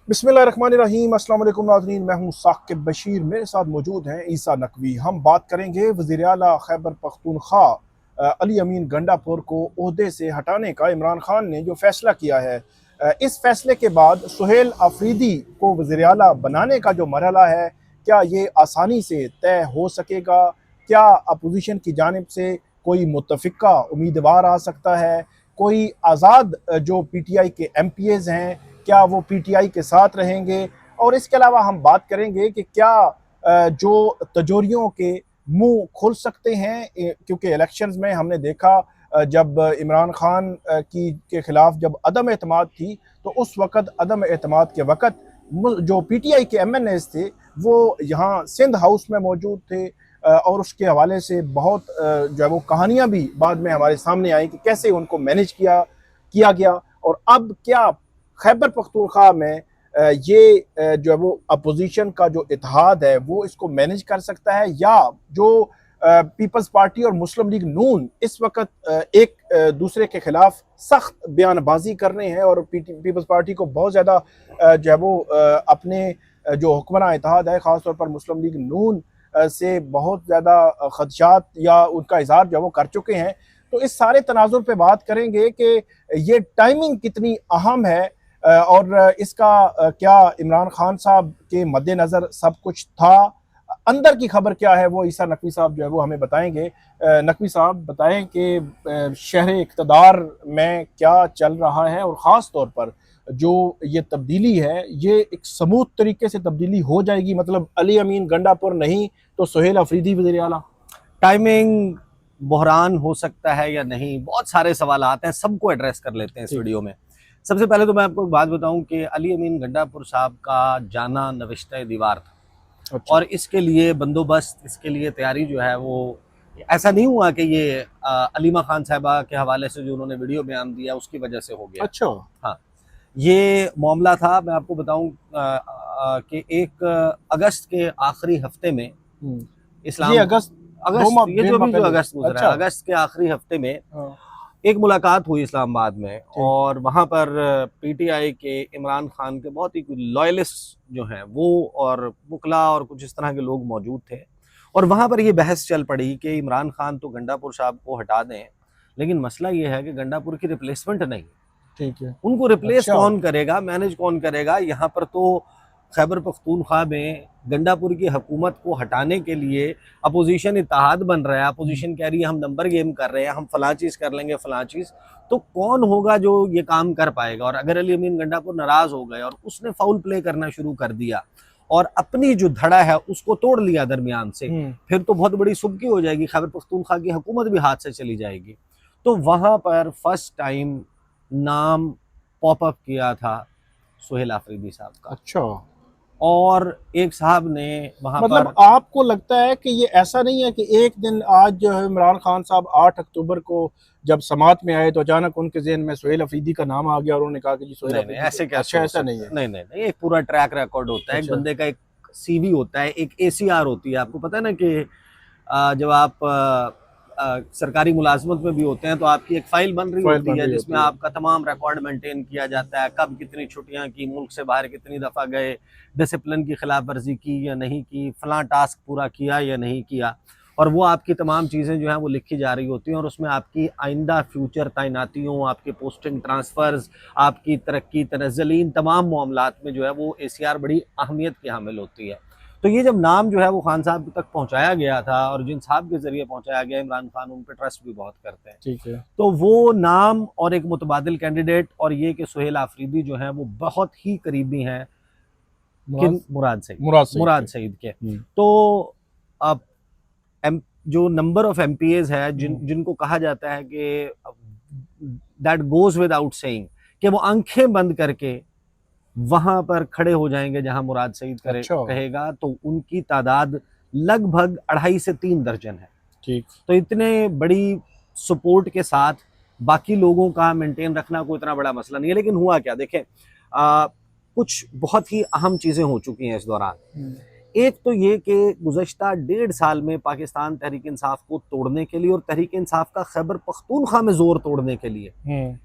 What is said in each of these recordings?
बिस्मिल्लाहिर्रहमानिर्रहीम। अस्सलाम वालेकुम नाज़रीन, मैं हूँ साकिब बशीर, मेरे साथ मौजूद हैं ईसा नकवी। हम बात करेंगे वज़ीर आला खैबर पख्तूनख्वा अली अमीन गंडापुर को ओहदे से हटाने का इमरान खान ने जो फ़ैसला किया है। इस फ़ैसले के बाद सुहेल अफरीदी को वज़ीर आला बनाने का जो मरहला है, क्या ये आसानी से तय हो सकेगा? क्या अपोजिशन की जानिब से कोई मुतफ़िका उम्मीदवार आ सकता है? कोई आज़ाद जो PTI के MPs हैं, क्या वो PTI के साथ रहेंगे? और इसके अलावा हम बात करेंगे कि क्या जो तजोरियों के मुंह खुल सकते हैं, क्योंकि इलेक्शंस में हमने देखा जब इमरान खान की के खिलाफ जब अदम एतमाद थी, तो उस वक़्त अदम एतमाद के वक़्त जो PTI के MNAs थे वो यहाँ सिंध हाउस में मौजूद थे। और उसके हवाले से बहुत जो है वो कहानियाँ भी बाद में हमारे सामने आई कि कैसे उनको मैनेज किया गया। और अब क्या खैबर पख्तूनख्वा में ये जो है वो अपोजिशन का जो इत्तेहाद है वो इसको मैनेज कर सकता है, या जो पीपल्स पार्टी और मुस्लिम लीग नून इस वक्त एक दूसरे के खिलाफ सख्त बयानबाजी कर रहे हैं और पीपल्स पार्टी को बहुत ज़्यादा जो है वो अपने जो हुक्मरान इत्तेहाद है ख़ासतौर पर मुस्लिम लीग नून से बहुत ज़्यादा खदशात या उनका इजहार जो है वो कर चुके हैं। तो इस सारे तनाजुर पे बात करेंगे कि ये टाइमिंग कितनी अहम है और इसका क्या इमरान खान साहब के मद्देनज़र सब कुछ था? अंदर की खबर क्या है वो ईसा नकवी साहब जो है वो हमें बताएंगे। नकवी साहब बताएं कि शहर इक़्तिदार में क्या चल रहा है और ख़ास तौर पर जो ये तब्दीली है ये एक स्मूथ तरीके से तब्दीली हो जाएगी, मतलब अली अमीन गंडापुर नहीं तो सुहेल अफरीदी वज़ीर आला? टाइमिंग बहरान हो सकता है या नहीं, बहुत सारे सवाल आते हैं, सबको एड्रेस कर लेते हैं इस वीडियो में। सबसे पहले तो मैं आपको एक बात बताऊं कि अली अमीन गंडापुर साहब का जाना नविश्ते दीवार था। अच्छा। और इसके लिए बंदोबस्त, इसके लिए तैयारी जो है वो ऐसा नहीं हुआ कि ये अलीमा खान साहबा के हवाले से जो उन्होंने वीडियो बयान दिया उसकी वजह से हो गया। अच्छा। हाँ, ये मामला था, मैं आपको बताऊं कि 1 अगस्त के आखिरी हफ्ते में ये इस्लाम अगस्त अगस्त ये डेढ़ जो माह भी जो पहले। अगस्त गुजरा है, अच्छा। अगस्त के आखिरी हफ्ते में हाँ, एक मुलाकात हुई इस्लामाबाद में, ठीक। और वहां पर PTI के इमरान खान के बहुत ही लॉयलिस्ट जो हैं वो और वकला और कुछ इस तरह के लोग मौजूद थे। और वहां पर ये बहस चल पड़ी कि इमरान खान तो गंडापुर साहब को हटा दें, लेकिन मसला ये है कि गंडापुर की रिप्लेसमेंट नहीं, ठीक है। उनको रिप्लेस अच्छा। कौन करेगा, मैनेज कौन करेगा। यहाँ पर तो खैबर पख्तूनख्वा में गंडापुर की हुकूमत को हटाने के लिए अपोजिशन इत्तेहाद बन रहा है, अपोजिशन कह रही है हम नंबर गेम कर रहे हैं, हम फलां चीज़ कर लेंगे फलां चीज़। तो कौन होगा जो ये काम कर पाएगा? और अगर अली अमीन गंडापुर नाराज़ हो गए और उसने फाउल प्ले करना शुरू कर दिया और अपनी जो धड़ा है उसको तोड़ लिया दरमियान से, फिर तो बहुत बड़ी सुबकी हो जाएगी, खैबर पख्तूनख्वा की हुकूमत भी हाथ से चली जाएगी। तो वहाँ पर फर्स्ट टाइम नाम पॉपअप किया था सुहेल आफरीदी साहब का, अच्छा, और एक साहब ने वहां मतलब पर आपको लगता है कि ये ऐसा नहीं है कि एक दिन आज जो है इमरान खान साहब 8 अक्टूबर को जब समात में आए तो अचानक उनके जहन में सुहेल अफरीदी का नाम आ गया और उन्होंने कहा कि जी सुहेल नहीं नहीं, अफरीदी ऐसे कैसे अच्छा, हो ऐसा नहीं सकता है? है? नहीं नहीं नहीं, एक पूरा ट्रैक रिकॉर्ड होता है, एक अच्छा। बंदे का एक CV होता है, एक ACR होती है। आपको पता है ना कि जब आप सरकारी मुलाजमत में भी होते हैं तो आपकी एक फाइल बन रही फाइल होती बन है रही जिसमें होती है। आपका तमाम रिकॉर्ड मेंटेन किया जाता है, कब कितनी छुट्टियां की, मुल्क से बाहर कितनी दफ़ा गए, डिसिप्लिन की खिलाफ वर्जी की या नहीं की, फलां टास्क पूरा किया या नहीं किया। और वो आपकी तमाम चीज़ें जो हैं वो लिखी जा रही होती हैं, और उसमें आपकी आइंदा फ्यूचर तैनातियों, आपके पोस्टिंग ट्रांसफ़र्स, आपकी तरक्की तनज़्ज़ुलीन तमाम मामलात में जो है वो ACR बड़ी अहमियत की हामिल होती है। तो ये जब नाम जो है वो खान साहब तक पहुंचाया गया था, और जिन साहब के जरिए पहुंचाया गया, इमरान खान उन पर ट्रस्ट भी बहुत करते हैं, ठीक है। तो वो नाम और एक मुतबादिल कैंडिडेट, और ये कि सुहेल आफरीदी जो है वो बहुत ही करीबी हैं किन, मुराद सईद, मुराद सईद के। तो अब जो नंबर ऑफ MPAs है जिनको कहा जाता है कि दैट गोज विदाउट सेइंग कि वो आंखें बंद करके वहां पर खड़े हो जाएंगे जहां मुराद सईद अच्छा। कहेगा, तो उनकी तादाद लगभग 2.5 से 3 दर्जन है। ठीक। तो इतने बड़ी सपोर्ट के साथ बाकी लोगों का मेंटेन रखना कोई इतना बड़ा मसला नहीं है। लेकिन हुआ क्या, देखें, कुछ बहुत ही अहम चीज़ें हो चुकी हैं इस दौरान। एक तो ये कि गुज़श्ता 1.5 साल में पाकिस्तान तहरीक इंसाफ को तोड़ने के लिए और तहरीक इंसाफ का खैबर पख्तूनख्वा में जोर तोड़ने के लिए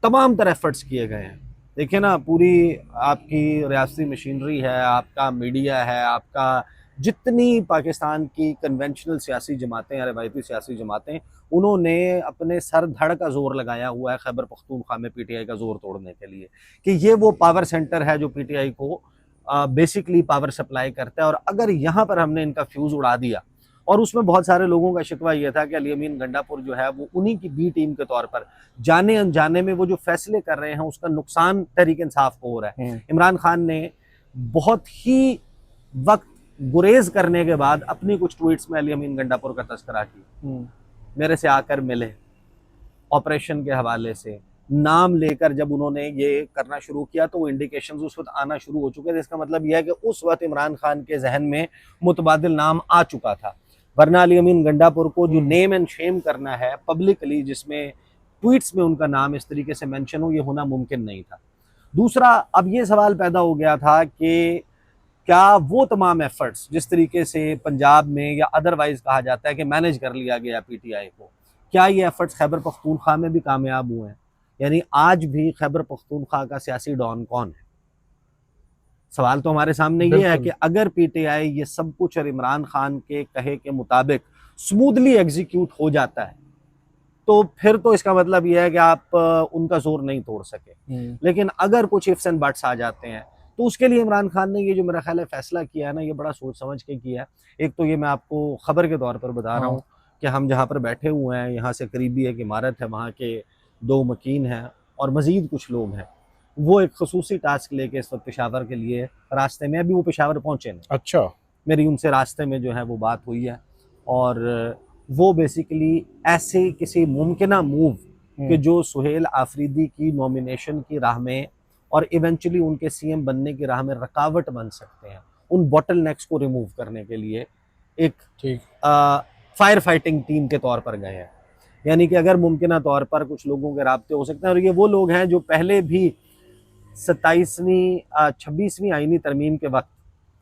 तमाम तरह एफर्ट्स किए गए हैं। देखिए ना, पूरी आपकी रियासती मशीनरी है, आपका मीडिया है, आपका जितनी पाकिस्तान की कन्वेंशनल सियासी जमातें हैं, रवायती सियासी जमातें, उन्होंने अपने सर धड़ का जोर लगाया हुआ है खैबर पख्तूनख्वा में पीटीआई का जोर तोड़ने के लिए, कि ये वो पावर सेंटर है जो पीटीआई को बेसिकली पावर सप्लाई करता है। और अगर यहाँ पर हमने इनका फ्यूज़ उड़ा दिया, और उसमें बहुत सारे लोगों का शिकवा ये था कि अली अमीन गंडापुर जो है वो उन्हीं की बी टीम के तौर पर जाने अनजाने में वो जो फैसले कर रहे हैं उसका नुकसान तहरीक इंसाफ को हो रहा है। इमरान खान ने बहुत ही वक्त गुरेज करने के बाद अपनी कुछ ट्वीट्स में अली अमीन गंडापुर का तस्करा की, मेरे से आकर मिले, ऑपरेशन के हवाले से नाम लेकर जब उन्होंने ये करना शुरू किया तो वो इंडिकेशंस उस वक्त आना शुरू हो चुके थे। इसका मतलब यह है कि उस वक्त इमरान खान के जहन में मुतबादिल नाम आ चुका था, वरना अली अमीन गंडापुर को जो नेम एंड शेम करना है पब्लिकली, जिसमें ट्वीट्स में उनका नाम इस तरीके से मेंशन हो, ये होना मुमकिन नहीं था। दूसरा, अब ये सवाल पैदा हो गया था कि क्या वो तमाम एफर्ट्स जिस तरीके से पंजाब में या अदरवाइज कहा जाता है कि मैनेज कर लिया गया पीटीआई को, क्या ये एफर्ट्स खैबर पख्तूनख्वा में भी कामयाब हुए हैं? यानी आज भी खैबर पख्तूनख्वा का सियासी डॉन कौन है? सवाल तो हमारे सामने ये है कि अगर पीटीआई ये सब कुछ और इमरान खान के कहे के मुताबिक स्मूथली एग्जीक्यूट हो जाता है तो फिर तो इसका मतलब यह है कि आप उनका जोर नहीं तोड़ सके। लेकिन अगर कुछ इफ्स एंड बट्स आ जाते हैं तो उसके लिए इमरान खान ने ये जो मेरा ख्याल है फैसला किया है ना, ये बड़ा सोच समझ के किया है। एक तो ये मैं आपको खबर के तौर पर बता रहा हूँ कि हम जहाँ पर बैठे हुए हैं यहाँ से करीबी एक इमारत है, वहाँ के 2 मकीन हैं और मज़ीद कुछ लोग हैं, वो एक खसूसी टास्क लेके इस वक्त पेशावर के लिए रास्ते में, अभी वो पेशावर पहुँचे नहीं। अच्छा, मेरी उनसे रास्ते में जो है वो बात हुई है और वो बेसिकली ऐसे किसी मुमकिना मूव कि जो सुहेल आफरीदी की नॉमिनेशन की राह में और इवेंचुअली उनके सीएम बनने की राह में रुकावट बन सकते हैं, उन बॉटल नेक्स को रिमूव करने के लिए एक फायर फाइटिंग टीम के तौर पर गए हैं। यानी कि अगर मुमकिना तौर पर कुछ लोगों के राब्ते हो सकते हैं, और ये वो लोग हैं जो पहले भी 26वीं आईनी तरमीम के वक्त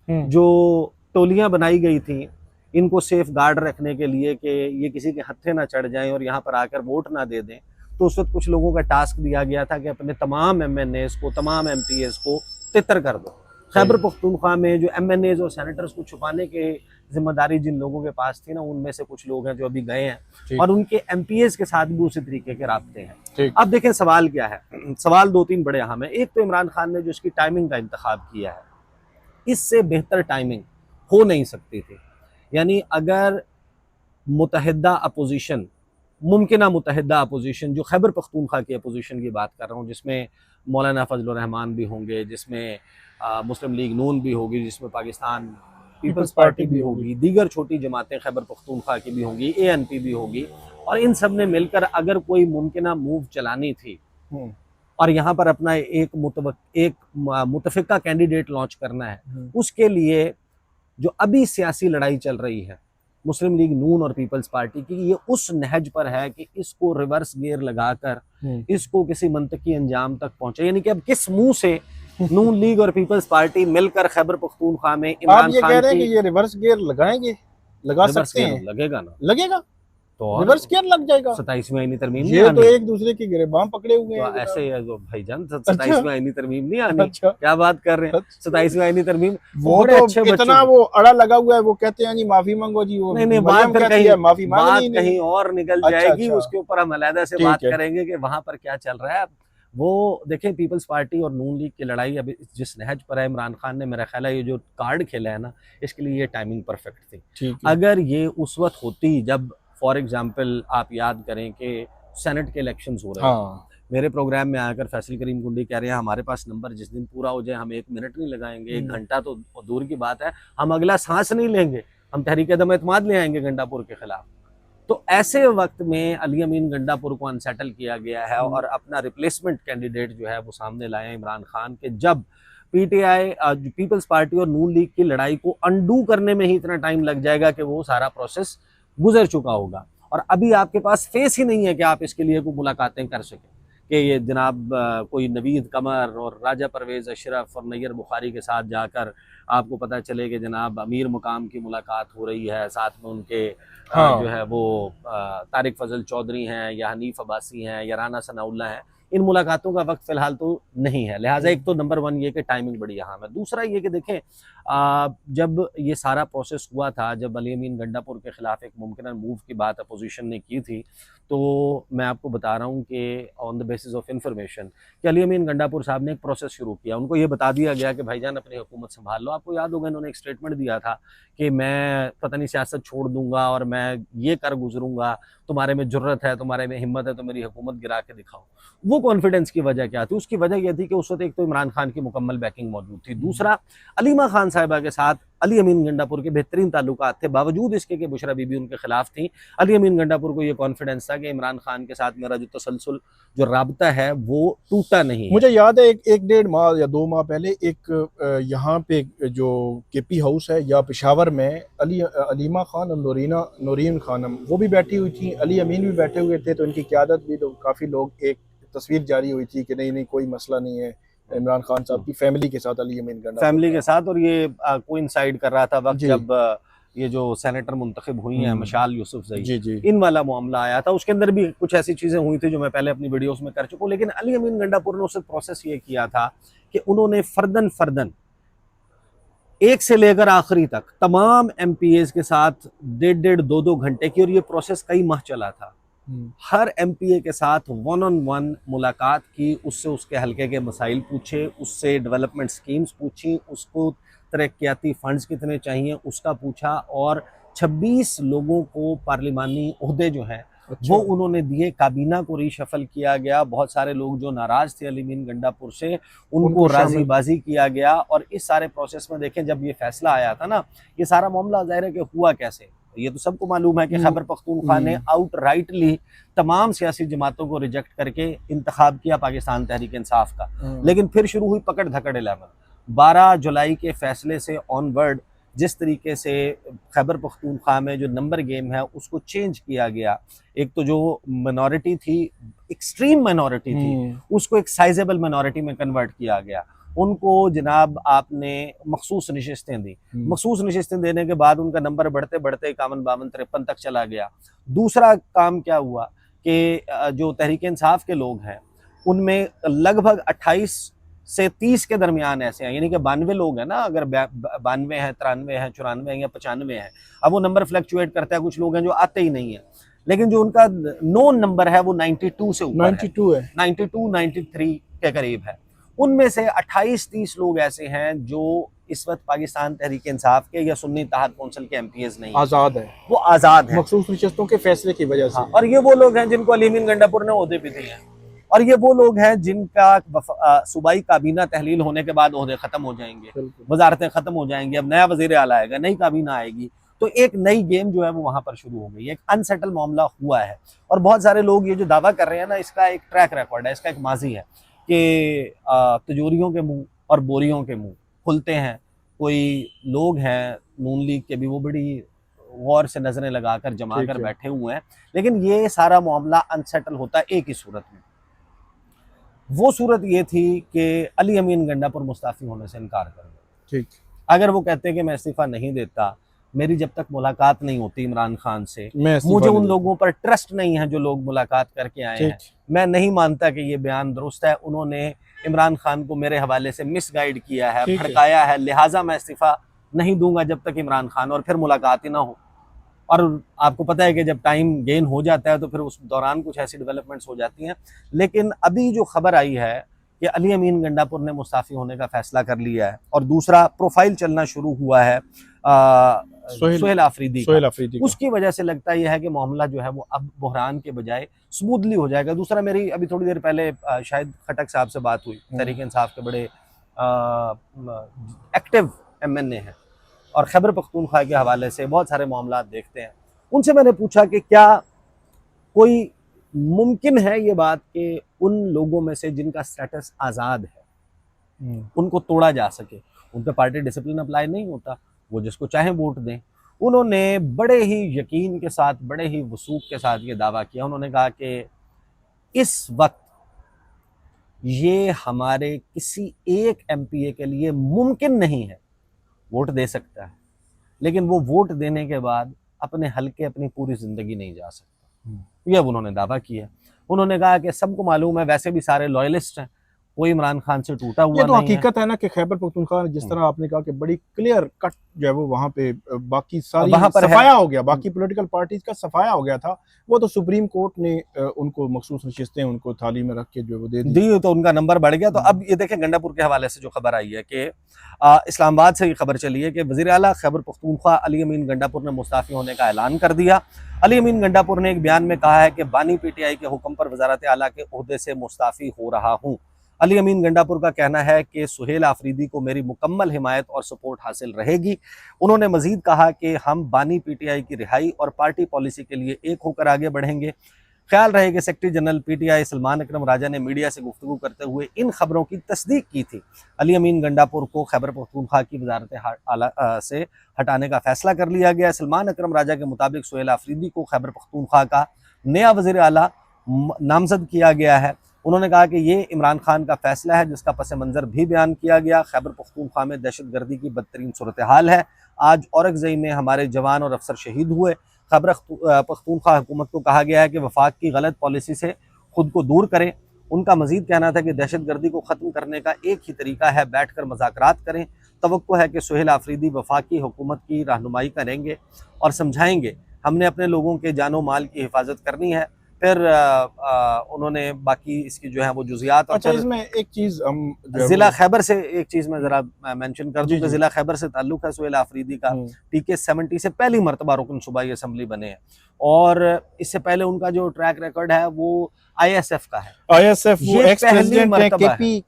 जो टोलियां बनाई गई थी इनको सेफ गार्ड रखने के लिए कि ये किसी के हत्थे ना चढ़ जाएं और यहाँ पर आकर वोट ना दे दें, तो उस वक्त कुछ लोगों का टास्क दिया गया था कि अपने तमाम एमएनएस को, तमाम एमपीएस को तितर कर दो। खैबर पख्तूनख्वा में जो एमएनएस और सेनेटर्स को छुपाने के जिम्मेदारी जिन लोगों के पास थी ना, उनमें से कुछ लोग हैं जो अभी गए हैं और उनके एमपीएस के साथ भी उसी तरीके के राब्ते हैं। अब देखें सवाल क्या है, सवाल 2-3 बड़े अहम है। एक तो इमरान खान ने जो इसकी टाइमिंग का इंतखाब किया है, इससे बेहतर टाइमिंग हो नहीं सकती थी। यानी अगर मुतहदा अपोजिशन, मुमकिना मुतहदा अपोजिशन, जो खैबर पख्तूनख्वा की अपोजिशन की बात कर रहा हूँ, जिसमें मौलाना फजल रहमान भी होंगे, जिसमें मुस्लिम लीग नून भी होगी, जिसमें पाकिस्तान पीपल्स पार्टी भी होगी, दीगर छोटी जमातें खैबर पख्तूनख्वा की भी होंगी, एएनपी भी होगी, और इन सब ने मिलकर अगर कोई मुमकिना मूव चलानी थी और यहाँ पर अपना एक मुतफिका कैंडिडेट लॉन्च करना है, उसके लिए जो अभी सियासी लड़ाई चल रही है मुस्लिम लीग नून और पीपल्स पार्टी की, ये उस नहज पर है कि इसको रिवर्स गियर लगाकर इसको किसी मंतकी अंजाम तक पहुंचे। यानी कि अब किस मुंह से नून लीग और पीपल्स पार्टी मिलकर खैबर पख्तूनख्वा में इमरान खान कह रहे हैं कि ये रिवर्स गियर लगाएंगे, लगा सकते हैं? लगेगा ना, लगेगा तो रिवर्स गियर लग जाएगा। 27वीं आईनी तरमीम ये तो एक दूसरे के गिरबान पकड़े हुए हैं। तो ऐसे है भाईजान, 27वीं आईनी तरमीम नहीं आनी? अच्छा, क्या बात कर रहे हैं? 27वीं आईनी तरमीम वो तो कितना वो अड़ा लगा हुआ है, वो कहते हैं जी माफी मांगो जी, वो नहीं बात कहीं और निकल जाएगी। उसके ऊपर हम अलहदा से बात करेंगे कि वहां पर क्या चल रहा है। वो देखें, पीपल्स पार्टी और नून लीग की लड़ाई अभी जिस नहज पर है, इमरान खान ने मेरा ख्याल है ये जो कार्ड खेला है ना, इसके लिए ये टाइमिंग परफेक्ट थी। अगर ये उस वक्त होती जब फॉर एग्जाम्पल आप याद करें कि सेनेट के इलेक्शंस हो रहे हैं, मेरे प्रोग्राम में आकर फैसल करीम कुंडी कह रहे हैं हमारे पास नंबर जिस दिन पूरा हो जाए हम 1 मिनट नहीं लगाएंगे, 1 घंटा तो दूर की बात है, हम अगला सांस नहीं लेंगे, हम तहरीक दम एतमाद ले आएंगे गंडापुर के खिलाफ। तो ऐसे वक्त में अली अमीन गंडापुर को अनसेटल किया गया है और अपना रिप्लेसमेंट कैंडिडेट जो है वो सामने लाए इमरान खान के, जब पीटीआई पीपल्स पार्टी और नून लीग की लड़ाई को अंडू करने में ही इतना टाइम लग जाएगा कि वो सारा प्रोसेस गुजर चुका होगा और अभी आपके पास फेस ही नहीं है कि आप इसके लिए कोई मुलाकातें कर सकें कि ये जनाब कोई नवीद कमर और राजा परवेज़ अशरफ और नैयर बुखारी के साथ जाकर आपको पता चले कि जनाब अमीर मुकाम की मुलाकात हो रही है, साथ में उनके जो है वो तारिक फजल चौधरी हैं या हनीफ अब्बासी हैं या राना सनाउल्लाह हैं। इन मुलाकातों का वक्त फिलहाल तो नहीं है। लिहाजा एक तो नंबर 1 ये कि टाइमिंग बड़ी अहम है। दूसरा ये कि देखें, जब ये सारा प्रोसेस हुआ था, जब अली अमीन गंडापुर के खिलाफ एक मुमकिन मूव की बात अपोजिशन ने की थी, तो मैं आपको बता रहा हूँ कि on the basis of information कि अली अमीन गंडापुर साहब ने एक प्रोसेस शुरू किया। उनको ये बता दिया गया कि भाईजान अपनी हुकूमत संभाल लो। आपको याद होगा इन्होंने एक स्टेटमेंट दिया था कि मैं पता नहीं सियासत छोड़ दूंगा और मैं ये कर गुजरूंगा, तुम्हारे में जुर्रत है, तुम्हारे में हिम्मत है तो मेरी हुकूमत गिरा के दिखाओ। वो कॉन्फिडेंस की वजह क्या थी? उसकी वजह यह थी कि उस वक्त एक तो इमरान खान की मुकम्मल बैकिंग मौजूद थी, दूसरा अलीमा खान साहिबा के साथ अली अमीन गंडापुर के बेहतरीन ताल्लुकात थे, बावजूद इसके कि बुशरा बीबी उनके खिलाफ थी। अली अमीन गंडापुर को ये कॉन्फिडेंस था कि इमरान खान के साथ मेरा जो तसलसल, जो राबता है वो टूटा नहीं है। मुझे याद है एक 1.5 या 2 माह पहले एक यहाँ पे जो केपी हाउस है या पेशावर में अलीमा खान और नूरीन खानम वो भी बैठी हुई थी, अली अमीन भी बैठे हुए थे, तो इनकी क़यादत भी काफ़ी लोग एक तस्वीर जारी हुई थी कि नहीं कोई मसला नहीं है, इमरान खान साहब की फैमिली के साथ अली अमीन गंडापुर फैमिली के साथ। और ये कोइंसाइड कर रहा था वक्त जी। जब ये जो सेनेटर मुंतखब हुई हैं मशाल यूसुफजई, जी जी इन वाला मामला आया था। उसके अंदर भी कुछ ऐसी चीज़ें हुई थी जो मैं पहले अपनी वीडियोस में कर चुका हूँ। लेकिन अली अमीन गंडापुर ने उस प्रोसेस ये किया था कि उन्होंने फर्दन फर्दन एक से लेकर आखिरी तक तमाम MPAs के साथ 1.5-2 घंटे की, और ये प्रोसेस कई माह चला था, हर MPA के साथ 1-on-1 मुलाकात की, उससे उसके हल्के के मसाइल पूछे, उससे डेवलपमेंट स्कीम्स पूछी, उसको तरक्याती फंड्स कितने चाहिए उसका पूछा, और 26 लोगों को पार्लिमानी ओहदे जो हैं वो उन्होंने दिए। काबीना को रीशफल किया गया, बहुत सारे लोग जो नाराज थे अली अमीन गंडापुर से उनको राजीबाजी किया गया। और इस सारे प्रोसेस में देखें, जब ये फैसला आया था ना, ये सारा मामला ज़ाहिर है कि हुआ कैसे, ये तो सबको मालूम है कि खैबर पख्तूनख्वा ने आउटराइटली तमाम सियासी जमातों को रिजेक्ट करके इंतखाब किया पाकिस्तान तहरीक इंसाफ का। लेकिन फिर शुरू हुई पकड़ धकड़ 11। 12 जुलाई के फैसले से ऑनवर्ड जिस तरीके से खैबर पख्तूनख्वा में जो नंबर गेम है उसको चेंज किया गया, एक तो जो मिनॉरिटी थी, एक्सट्रीम मिनॉरिटी थी, उसको एक साइजेबल मिनॉरिटी में कन्वर्ट किया गया। उनको जनाब आपने मखसूस नशिस्तें दी, मखसूस नशिस्तें देने के बाद उनका नंबर बढ़ते बढ़ते 51, 52, 53 तक चला गया। दूसरा काम क्या हुआ कि जो तहरीक इंसाफ के लोग हैं उनमें लगभग 28 से 30 के दरमियान ऐसे हैं, यानी कि 92 लोग हैं ना, अगर 92 हैं, 93 हैं, 94 हैं या 95 हैं, अब वो नंबर फ्लक्चुएट करता है, कुछ लोग हैं जो आते ही नहीं है, लेकिन जो उनका नोन नंबर है वो 92 से ऊपर 92 है, 92, 93 के करीब है। उनमें से 28-30 लोग ऐसे हैं जो इस वक्त पाकिस्तान तहरीक इंसाफ के या सुन्नी इत्तेहाद कौंसिल के MPAs नहीं, आज़ाद है, वो आज़ाद है मखसूस नशिस्तों के फैसले की वजह से। और ये वो लोग हैं जिनको अली अमीन गंडापुर ने ओहदे भी दिए हैं, और ये वो लोग हैं जिनका सूबाई काबीना तहलील होने के बाद ओहदे खत्म हो जाएंगे, वजारतें खत्म हो जाएंगी, अब नया वजीर आला आएगा, नई काबीना आएगी, तो एक नई गेम जो है वो वहां पर शुरू हो गई। एक अनसेटल मामला हुआ है, और बहुत सारे लोग ये जो दावा कर रहे हैं ना, इसका एक ट्रैक रिकॉर्ड है, इसका एक माजी है कि तिजोरियों के मुंह और बोरियों के मुंह खुलते हैं। कोई लोग हैं नून लीग के भी, वो बड़ी गौर से नजरें लगाकर जमा कर बैठे हुए हैं, लेकिन ये सारा मामला अनसेटल होता है एक ही सूरत में। वो सूरत ये थी कि अली अमीन गंडापुर मुस्ताफी होने से इनकार कर गए। ठीक, अगर वो कहते कि मैं इस्तीफा नहीं देता, मेरी जब तक मुलाकात नहीं होती इमरान खान से, मुझे उन लोगों पर ट्रस्ट नहीं है जो लोग मुलाकात करके आए हैं, मैं नहीं मानता कि ये बयान दुरुस्त है, उन्होंने इमरान खान को मेरे हवाले से मिसगाइड किया है, भड़काया है, लिहाजा मैं इस्तीफा नहीं दूंगा जब तक इमरान खान और फिर मुलाकात ही ना हो। और आपको पता है कि जब टाइम गेन हो जाता है तो फिर उस दौरान कुछ ऐसी डेवलपमेंट्स हो जाती हैं। लेकिन अभी जो खबर आई है कि अली अमीन गंडापुर ने मुस्ताफ़ी होने का फैसला कर लिया है, और दूसरा प्रोफाइल चलना शुरू हुआ है सुहेल आफरीदी का। उसकी वजह से लगता यह है कि मामला जो है वो अब बहरान के बजाय स्मूथली हो जाएगा। दूसरा, मेरी अभी थोड़ी देर पहले शायद खटक साहब से बात हुई, तहरीक इंसाफ के बड़े एक्टिव MNA हैं और खैबर पख्तूनख्वा के हवाले से बहुत सारे मामला देखते हैं। उनसे मैंने पूछा कि क्या कोई मुमकिन है ये बात कि उन लोगों में से जिनका स्टेटस आज़ाद है उनको तोड़ा जा सके। उन पर पार्टी डिसिप्लिन अप्लाई नहीं होता, वो जिसको चाहे वोट दें। उन्होंने बड़े ही यकीन के साथ, बड़े ही वसूख के साथ ये दावा किया। उन्होंने कहा कि इस वक्त ये हमारे किसी एक MPA के लिए मुमकिन नहीं है, वोट दे सकता है लेकिन वो वोट देने के बाद अपने हल्के अपनी पूरी ज़िंदगी नहीं जा सकता। ये अब उन्होंने दावा किया। उन्होंने कहा कि सबको मालूम है, वैसे भी सारे लॉयलिस्ट हैं, कोई इमरान खान से टूटा हुआ ये तो नहीं हकीकत है ना कि खैबर पख्तूनख्वा, जिस तरह आपने कहा कि बड़ी क्लियर कट जो है वो वहाँ पे बाकी सारी वहां पर है। सफाया हो गया, बाकी पॉलिटिकल पार्टीज का सफाया हो गया था। वो तो सुप्रीम कोर्ट ने उनको मखसूस नशिस्तें उनको थाली में रख के जो वो दे दी, तो उनका नंबर बढ़ गया। तो अब ये देखें, गंडापुर के हवाले से जो खबर आई है कि इस्लामाबाद से ये खबर चली है कि वज़ीर आला खैबर पख्तूनख्वा अली अमीन गंडापुर ने मुस्ताफ़ी होने का ऐलान कर दिया। अली अमीन गंडापुर ने एक बयान में कहा है कि बानी पीटीआई के हुक्म पर वज़ारत आला के ओहदे से मुस्ताफ़ी हो रहा हूँ। अली अमीन गंडापुर का कहना है कि सुहेल आफरीदी को मेरी मुकम्मल हिमायत और सपोर्ट हासिल रहेगी। उन्होंने मजीद कहा कि हम बानी पीटीआई की रिहाई और पार्टी पॉलिसी के लिए एक होकर आगे बढ़ेंगे। ख्याल रहे कि सेक्रेटरी जनरल पीटीआई सलमान अकरम राजा ने मीडिया से गुफ्तगू करते हुए इन खबरों की तस्दीक की थी। अली अमीन गंडापुर को खैबर पख्तूनख्वा की वज़ारत आला से हटाने का फैसला कर लिया गया। सलमान अकरम राजा के मुताबिक सुहेल आफरीदी को खैबर पख्तूनख्वा का नया वज़ीर आला नामजद किया गया है। उन्होंने कहा कि ये इमरान खान का फैसला है, जिसका पस मंज़र भी बयान किया गया। खैबर पख्तूनख्वा में दहशतगर्दी की बदतरीन सूरत हाल है। आज औरकज़ई में हमारे जवान और अफसर शहीद हुए। खैबर पख्तूनख्वा हुकूमत को कहा गया है कि वफाक की गलत पॉलिसी से खुद को दूर करें। उनका मजीद कहना था कि दहशतगर्दी को ख़त्म करने का एक ही तरीका है, बैठ कर मुज़ाकरात करें। तवक्को है कि सुहेल आफरीदी वफाकी हुकूमत की रहनुमाई करेंगे और समझाएंगे हमने अपने लोगों के जानो माल की हिफाजत करनी है। फिर उन्होंने बाकी इसकी जो है वो जुजियात। अच्छा, इसमें एक चीज़ हम जिला खैबर से एक चीज़ मैं ज़रा मेंशन कर दूं कि जिला खैबर से ताल्लुक़ है सुहेल आफरीदी का। PK 70 से पहली मरतबा रुकन सूबाई असम्बली बने हैं और इससे पहले उनका जो ट्रैक रिकॉर्ड है वो ISF का है। ISF वो एक्स प्रेसिडेंट है,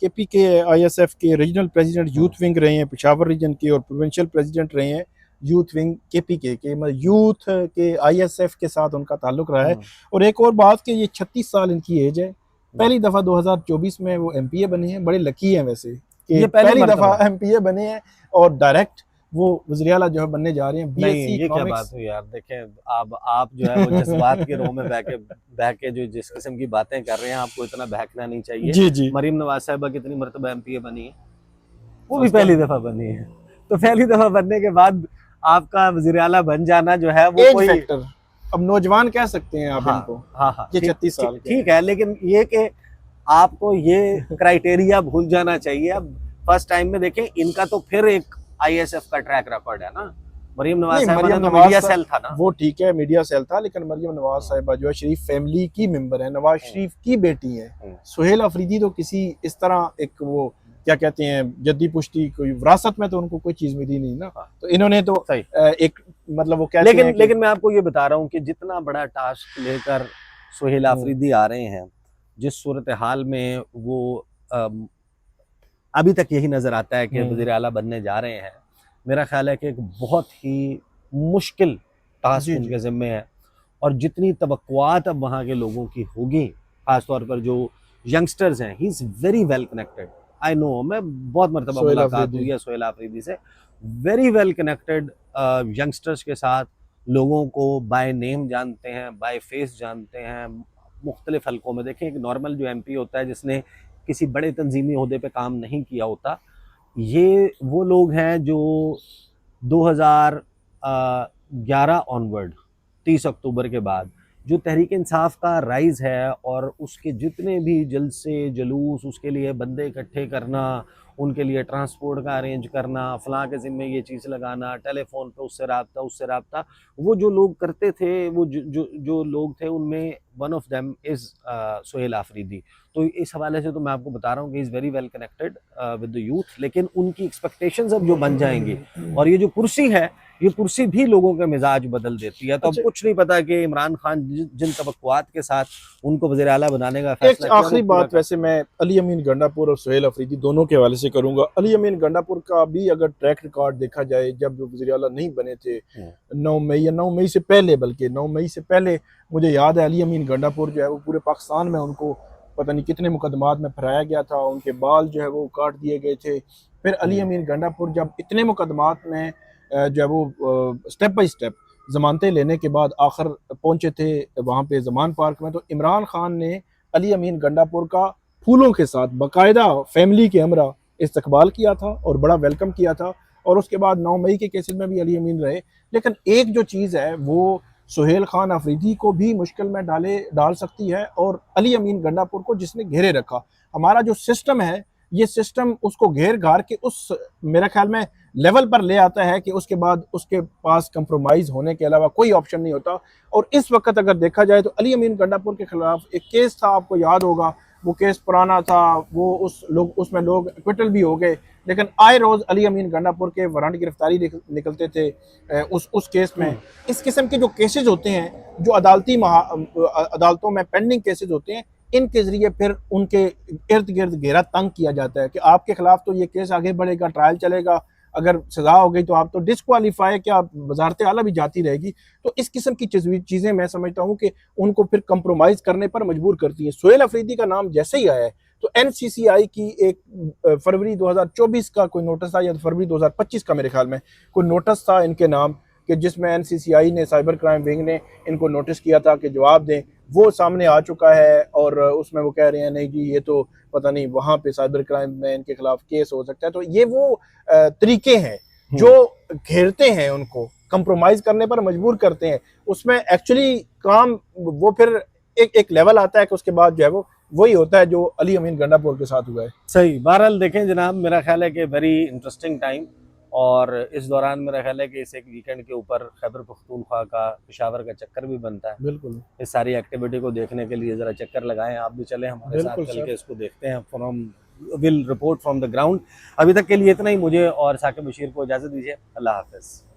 KP के ISF के रीजनल प्रेसिडेंट यूथ विंग रहे हैं, पेशावर रीजन के, और प्रोविंशियल प्रेसिडेंट रहे हैं यूथ विंग KP के, मतलब यूथ के ISF के साथ उनका ताल्लुक रहा है। और एक और बात कि ये 36 साल इनकी एज है। पहली दफ़ा 2024 में वो MPA बने हैं। बड़े लकी हैं वैसे कि पहली दफ़ा MPA बने हैं और डायरेक्ट वो वज़ीर आला जो है बनने जा रहे हैं। नहीं, ये क्या बात हुई यार। देखें, अब आप जो है वो जज्बात के रो में बह के जो जिस किस्म की बातें कर रहे हैं, आपको इतना बहकना नहीं चाहिए। जी जी। मरीम नवाज साहिबा कितनी मरतबा MPA बनी है, वो भी पहली दफ़ा बनी है। तो पहली दफ़ा बनने के बाद आपका वज़ीर आला बन जाना जो है वो कोई फैक्टर, अब नौजवान कह सकते हैं आप इनको। हाँ, ये 36 साल ठीक है, लेकिन ये कि आपको ये क्राइटेरिया भूल जाना चाहिए। अब फर्स्ट टाइम में देखें, इनका तो फिर एक ISF का ट्रैक रिकॉर्ड है ना। मरीम नवाज साहिबा तो मीडिया सेल था ना। वो ठीक है, मीडिया सेल था, लेकिन मरियम नवाज साहिबा जो है शरीफ फैमिली की मेंबर है, नवाज शरीफ की बेटी है। सुहेल आफरीदी तो किसी इस तरह एक वो क्या कहते हैं जद्दी पुश्ती, कोई विरासत में तो उनको कोई चीज मिली नहीं ना। तो इन्होंने तो एक मतलब वो कहते हैं लेकिन मैं आपको ये बता रहा हूँ कि जितना बड़ा टास्क लेकर सुहेल आफरीदी आ रहे हैं, जिस सूरत हाल में वो अभी तक यही नजर आता है कि वज़ीर आला बनने जा रहे हैं, मेरा ख्याल है कि एक बहुत ही मुश्किल टास्क उनके ज़िम्मे है। और जितनी तवक्कुआत अब वहाँ के लोगों की होगी, खासतौर पर जो यंगस्टर्स हैं, he is very well connected. I know, मैं बहुत मरतबा मुलाकात हुई है सुहेल आफरीदी से। वेरी वेल कनेक्टेड यंगस्टर्स के साथ, लोगों को बाय नेम जानते हैं, बाय फेस जानते हैं, मुख्तलिफ हलकों में। देखें, एक नॉर्मल जो MP होता है जिसने किसी बड़े तंजीमी ओहदे पे काम नहीं किया होता, ये वो लोग हैं जो 2011 ऑनवर्ड 30 अक्टूबर के बाद जो तहरीक इंसाफ का राइज़ है और उसके जितने भी जलसे जुलूस, उसके लिए बंदे इकट्ठे करना, उनके लिए ट्रांसपोर्ट का अरेंज करना, फलां के ज़िम्मे ये चीज़ लगाना, टेलीफोन पे उससे रब्ता, वो जो लोग करते थे, वो जो लोग थे, उनमें one of them is Suhail Afridi. तो इस हवाले से तो मैं आपको बता रहा हूँ कि is very well connected with the youth. लेकिन उनकी एक्सपेक्टेशंस अब जो बन जाएंगी, और ये जो कुर्सी है, ये कुर्सी भी लोगों के मिजाज बदल देती है। तो अब कुछ नहीं पता कि इमरान खान जिन तवक्कुआत के साथ उनको वज़ीर आला बनाने का फैसला किया। आखिरी बात वैसे मैं अली अमीन गंडापुर और सुहेल आफरीदी दोनों के हवाले से करूंगा। अली अमीन गंडापुर का भी अगर ट्रैक रिकॉर्ड देखा जाए, जब वज़ीर आला नहीं बने थे 9 मई से पहले, बल्कि 9 मई से पहले मुझे याद है अली अमीन गंडापुर जो है वो पूरे पाकिस्तान में उनको पता नहीं कितने मुकदमात में फराया गया था, उनके बाल जो है वो काट दिए गए थे। फिर अली अमीन गंडापुर जब इतने मुकदमात में जो है वो स्टेप बाय स्टेप जमानतें लेने के बाद आखिर पहुंचे थे वहाँ पे जमान पार्क में, तो इमरान खान ने अली अमीन गंडापुर का फूलों के साथ बाकायदा फैमिली के हमरा इस्तकबाल किया था और बड़ा वेलकम किया था। और उसके बाद 9 मई के केसेस में भी अली अमीन रहे। लेकिन एक जो चीज़ है वो सुहेल खान अफरीदी को भी मुश्किल में डाल सकती है, और अली अमीन गंडापुर को जिसने घेरे रखा। हमारा जो सिस्टम है, ये सिस्टम उसको घेर घार के उस मेरे ख्याल में लेवल पर ले आता है कि उसके बाद उसके पास कंप्रोमाइज होने के अलावा कोई ऑप्शन नहीं होता। और इस वक्त अगर देखा जाए तो अली अमीन गंडापुर के खिलाफ एक केस था, आपको याद होगा, वो केस पुराना था, वो उसमें लोग एक्विटल भी हो गए, लेकिन आए रोज अली अमीन गंडापुर के वारंट गिरफ्तारी निकलते थे उस केस में। इस किस्म के जो केसेस होते हैं, जो अदालतों में पेंडिंग केसेस होते हैं, इनके जरिए फिर उनके इर्द गिर्द घेरा तंग किया जाता है कि आपके खिलाफ तो ये केस आगे बढ़ेगा, ट्रायल चलेगा, अगर सजा हो गई तो आप तो डिस्क्वालीफाई, क्या वजारत आला भी जाती रहेगी। तो इस किस्म की चीज़ें मैं समझता हूँ कि उनको फिर कंप्रोमाइज़ करने पर मजबूर करती हैं। सुहेल अफरीदी का नाम जैसे ही आया है तो एनसीसीआई की एक फरवरी 2024 का कोई नोटिस था, या फरवरी 2025 का मेरे ख्याल में कोई नोटिस था इनके नाम, कि जिसमें एनसीसीआई ने, साइबर क्राइम विंग ने इनको नोटिस किया था कि जवाब दें। वो सामने आ चुका है, और उसमें वो कह रहे हैं नहीं जी ये तो पता नहीं वहाँ पे साइबर क्राइम में इनके खिलाफ केस हो सकता है। तो ये वो तरीके हैं जो घेरते हैं, उनको कंप्रोमाइज करने पर मजबूर करते हैं। उसमें एक्चुअली काम वो फिर एक लेवल आता है कि उसके बाद जो है वो वही होता है जो अली अमीन गंडापुर के साथ हुआ है। सही। बहरहाल देखें जनाब, मेरा ख्याल है कि वेरी इंटरेस्टिंग टाइम, और इस दौरान मेरा ख्याल है कि इस एक वीकेंड के ऊपर खैबर पख्तूनख्वा का, पेशावर का चक्कर भी बनता है। बिल्कुल, इस सारी एक्टिविटी को देखने के लिए ज़रा चक्कर लगाएं, आप भी चलें हमारे साथ, चल के इसको देखते हैं, from will report from the ground. अभी तक के लिए इतना ही। मुझे और साकिब बशीर को इजाज़त दीजिए। अल्लाह हाफ़िज़।